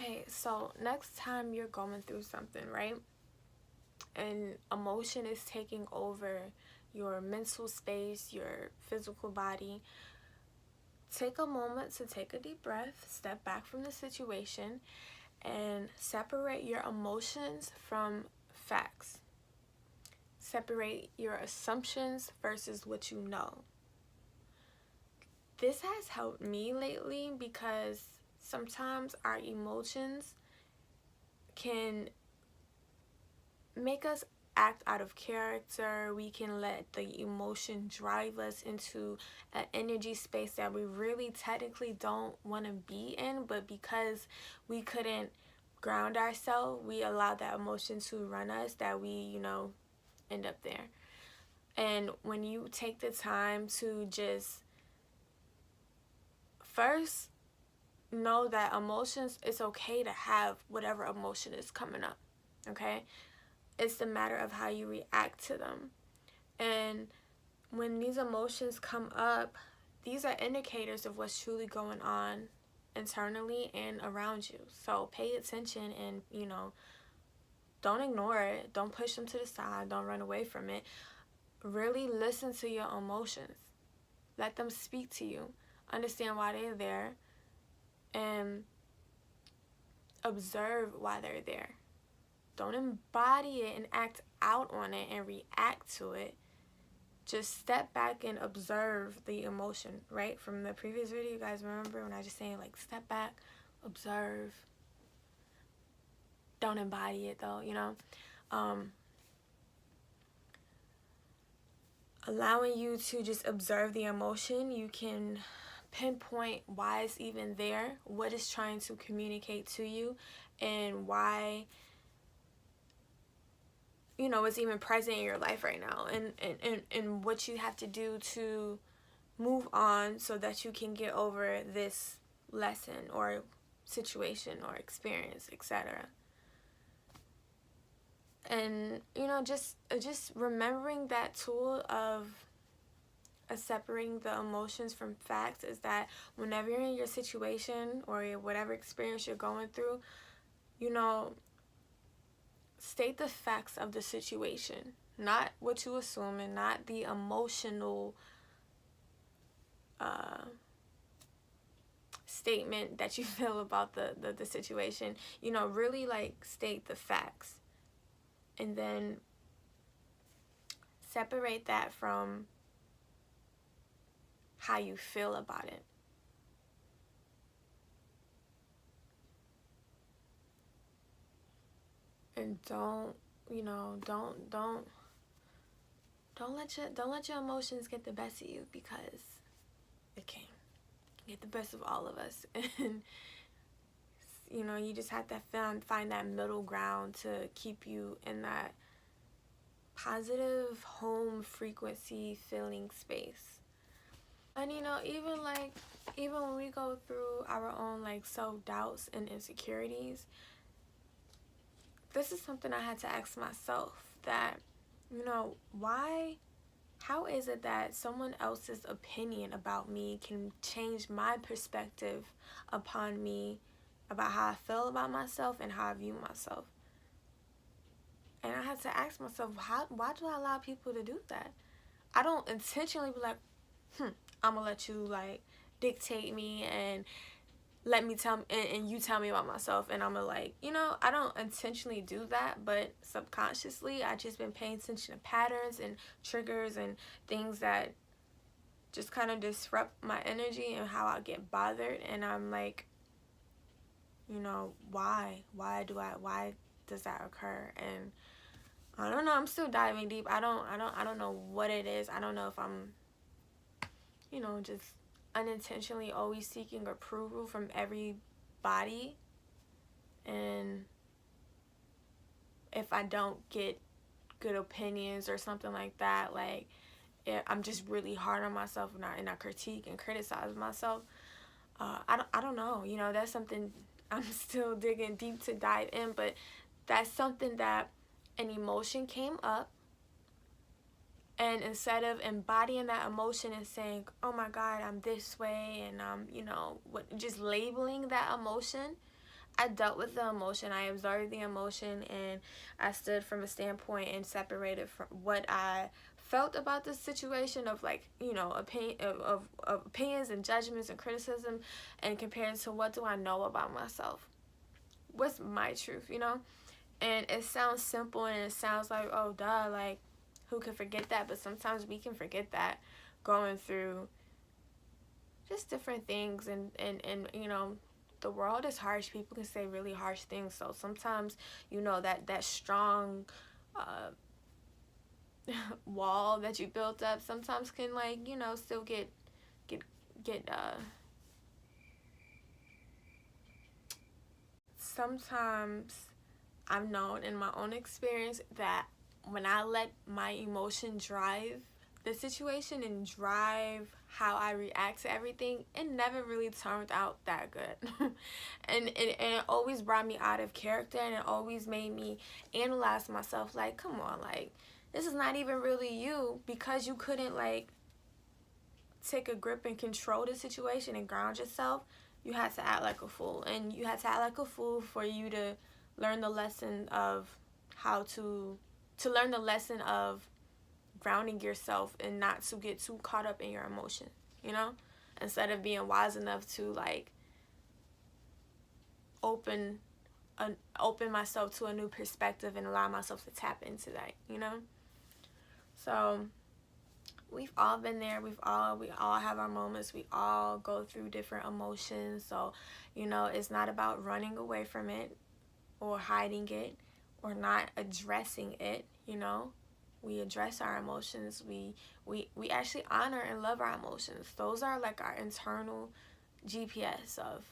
Okay, so next time you're going through something, right? And emotion is taking over your mental space, your physical body, take a moment to take a deep breath, step back from the situation, and separate your emotions from facts. Separate your assumptions versus what you know. This has helped me lately because sometimes our emotions can make us act out of character. We can let the emotion drive us into an energy space that we really technically don't want to be in, but because we couldn't ground ourselves, we allow that emotion to run us, that we, end up there. And when you take the time to just first know that emotions, it's okay to have whatever emotion is coming up, okay? It's the matter of how you react to them. And when these emotions come up, these are indicators of what's truly going on internally and around you. So pay attention and, don't ignore it. Don't push them to the side. Don't run away from it. Really listen to your emotions. Let them speak to you. Understand why they're there and observe why they're there. Don't embody it and act out on it and react to it. Just step back and observe the emotion, right? From the previous video, you guys remember when I was just saying, like, step back, observe. Don't embody it, though, allowing you to just observe the emotion, you can pinpoint why it's even there, what it's trying to communicate to you, and why it's even present in your life right now, and what you have to do to move on so that you can get over this lesson or situation or experience, etc. And just remembering that tool of separating the emotions from facts is that whenever you're in your situation or whatever experience you're going through, state the facts of the situation, not what you assume, and not the emotional statement that you feel about the situation. Really, like, state the facts, and then separate that from how you feel about it. And don't let your emotions get the best of you, because it can get the best of all of us. And you just have to find that middle ground to keep you in that positive home frequency feeling space. And even when we go through our own self-doubts and insecurities, this is something I had to ask myself, that how is it that someone else's opinion about me can change my perspective upon me, about how I feel about myself and how I view myself? And I had to ask myself, why do I allow people to do that? I don't intentionally be like, I'm gonna let you dictate me and let me and you tell me about myself, and I'm gonna I don't intentionally do that, but subconsciously I just been paying attention to patterns and triggers and things that just kind of disrupt my energy and how I get bothered. And I'm like, why does that occur? And I don't know, I'm still diving deep. I don't know what it is. I don't know if I'm just unintentionally always seeking approval from everybody, and if I don't get good opinions or something like that, I'm just really hard on myself, and I critique and criticize myself. I don't know, that's something I'm still digging deep to dive in, but that's something that an emotion came up. And instead of embodying that emotion and saying, oh my God, I'm this way, and just labeling that emotion, I dealt with the emotion, I observed the emotion, and I stood from a standpoint and separated from what I felt about this situation of, like, you know, of opinions and judgments and criticism, and compared to what do I know about myself, what's my truth, you know. And it sounds simple and it sounds like, oh duh, like who could forget that, but sometimes we can forget that going through just different things, and you know, the world is harsh. People can say really harsh things, so sometimes, you know, that strong uh wall that you built up sometimes can, like, you know, still get get sometimes I've known in my own experience that when I let my emotion drive the situation and drive how I react to everything, it never really turned out that good. And it always brought me out of character, and it always made me analyze myself, like, come on, like, this is not even really you, because you couldn't, like, take a grip and control the situation and ground yourself. You had to act like a fool, and you had to act like a fool for you to learn the lesson of how to learn the lesson of grounding yourself and not to get too caught up in your emotion, you know, instead of being wise enough to, like, open open myself to a new perspective and allow myself to tap into that, you know. So we've all been there. We all have our moments. We all go through different emotions. So, you know, it's not about running away from it or hiding it or not addressing it, you know. We address our emotions. We actually honor and love our emotions. Those are like our internal GPS of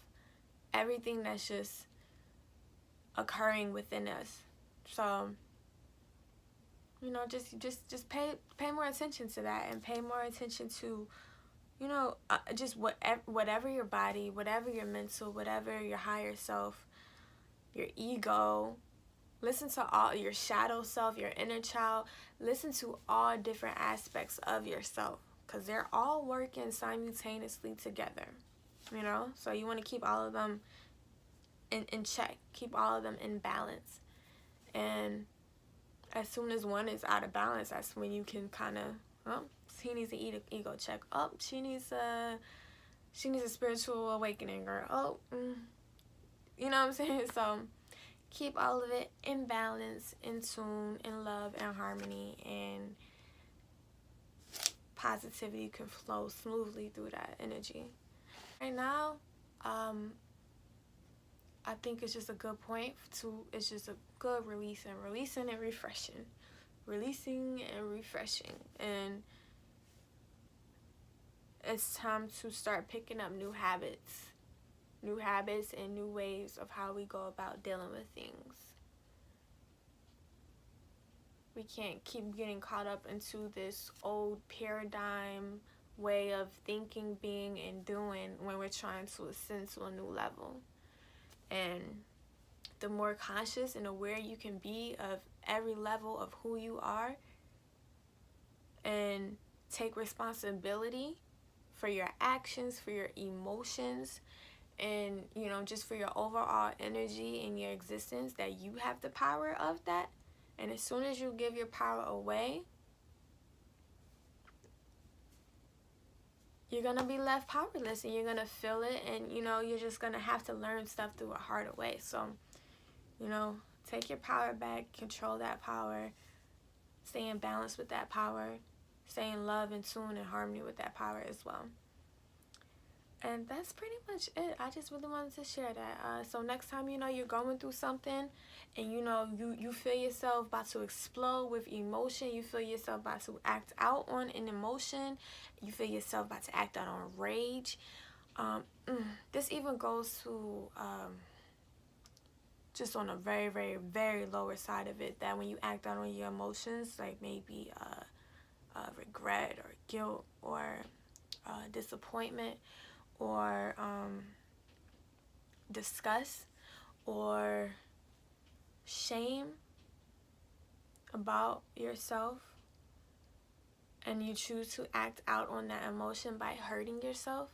everything that's just occurring within us. So, you know, just pay more attention to that, and pay more attention to, you know, just whatever your body, whatever your mental, whatever your higher self, your ego. Listen to all your shadow self, your inner child. Listen to all different aspects of yourself, because they're all working simultaneously together, you know. So you want to keep all of them in check, keep all of them in balance. And as soon as one is out of balance, that's when you can kind of, oh, he needs an ego check. Oh, she needs a spiritual awakening, or oh, you know what I'm saying? So keep all of it in balance, in tune, in love and harmony, and positivity can flow smoothly through that energy. Right now, I think it's just a good point it's just a good releasing and refreshing. Releasing and refreshing. And it's time to start picking up new habits and new ways of how we go about dealing with things. We can't keep getting caught up into this old paradigm way of thinking, being, and doing when we're trying to ascend to a new level. And the more conscious and aware you can be of every level of who you are, and take responsibility for your actions, for your emotions, and, you know, just for your overall energy and your existence, that you have the power of that. And as soon as you give your power away, you're going to be left powerless, and you're going to feel it, and, you know, you're just going to have to learn stuff through a harder way. So, you know, take your power back, control that power, stay in balance with that power, stay in love and tune and harmony with that power as well. And that's pretty much it. I just really wanted to share that. So next time, you know, you're going through something, and, you know, you feel yourself about to explode with emotion, you feel yourself about to act out on an emotion, you feel yourself about to act out on rage. This even goes to just on a very, very, very lower side of it, that when you act out on your emotions, like maybe regret or guilt or disappointment or disgust or shame about yourself, and you choose to act out on that emotion by hurting yourself,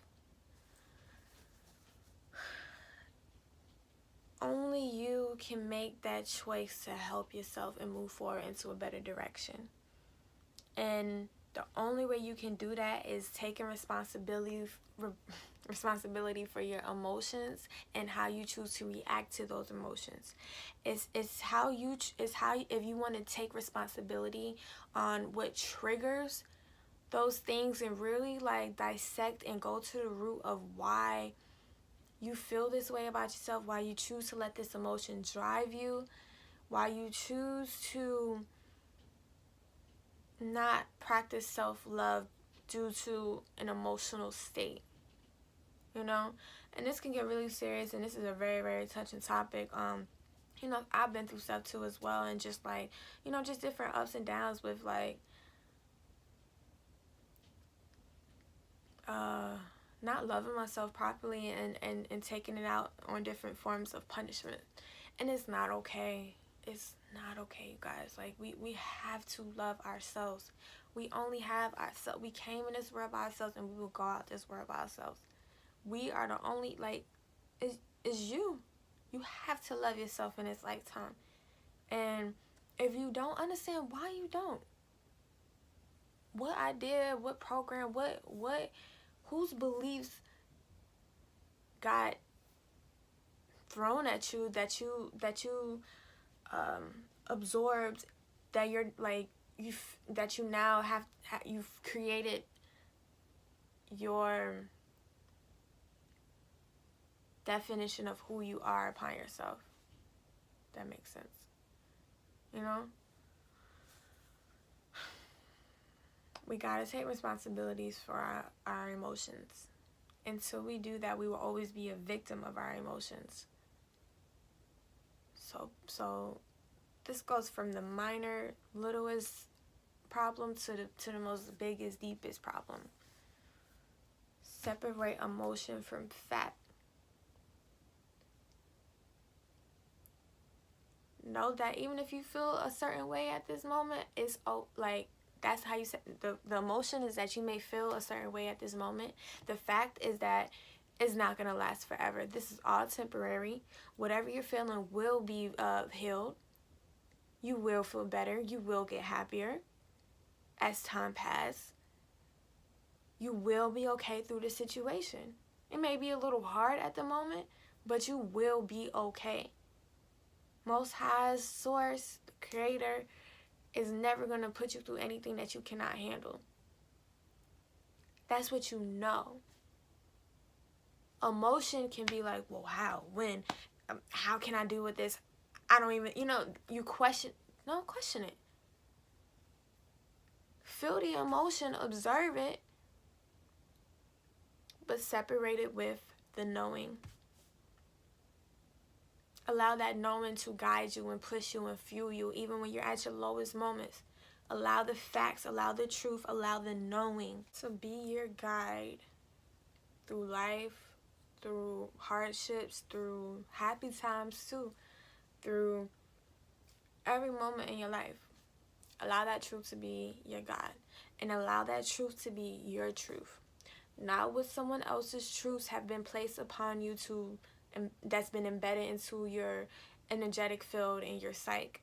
only you can make that choice to help yourself and move forward into a better direction. And the only way you can do that is taking responsibility for your emotions and how you choose to react to those emotions. It's how if you want to take responsibility on what triggers those things and really like dissect and go to the root of why you feel this way about yourself, why you choose to let this emotion drive you, why you choose to not practice self-love due to an emotional state, you know. And this can get really serious, and this is a very, very touching topic. You know, I've been through stuff too as well, and just like, you know, just different ups and downs with like not loving myself properly and taking it out on different forms of punishment. And it's not okay. It's not okay, you guys. Like, we have to love ourselves. We only have ourselves. We came in this world by ourselves, and we will go out this world by ourselves. We are the only, like, it's you. You have to love yourself in this lifetime. And if you don't understand why you don't, what idea, what program, whose beliefs got thrown at you that you absorbed, that you're like that you now you've created your definition of who you are upon yourself. That makes sense, you know. We gotta take responsibilities for our emotions. Until we do that, we will always be a victim of our emotions. So this goes from the minor, littlest problem to the most biggest, deepest problem. Separate emotion from fact. Know that even if you feel a certain way at this moment, it's like that's how you set the emotion is that you may feel a certain way at this moment. The fact is that it's not going to last forever. This is all temporary. Whatever you're feeling will be healed. You will feel better. You will get happier as time passes. You will be okay through the situation. It may be a little hard at the moment, but you will be okay. Most High Source, the Creator, is never going to put you through anything that you cannot handle. That's what you know. Emotion can be like, well, how, when, how can I deal with this? I don't even, you know, you question. Don't question it. Feel the emotion, observe it, but separate it with the knowing. Allow that knowing to guide you and push you and fuel you, even when you're at your lowest moments. Allow the facts, allow the truth, allow the knowing to be your guide through life, through hardships, through happy times too, through every moment in your life. Allow that truth to be your guide, and allow that truth to be your truth. Not what someone else's truths have been placed upon you to, that's been embedded into your energetic field and your psyche.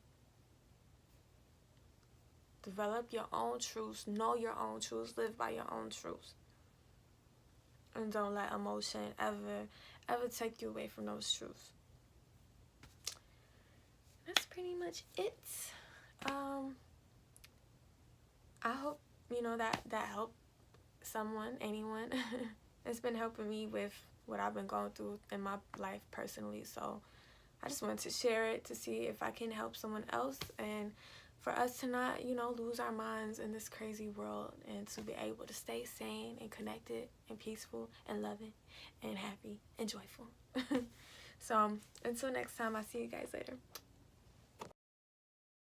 Develop your own truths, know your own truths, live by your own truths. And don't let emotion ever take you away from those truths. That's pretty much it. I hope, you know, that helped someone, anyone. It's been helping me with what I've been going through in my life personally. So I just wanted to share it to see if I can help someone else, and for us to not, you know, lose our minds in this crazy world, and to be able to stay sane and connected and peaceful and loving and happy and joyful. So until next time, I'll see you guys later.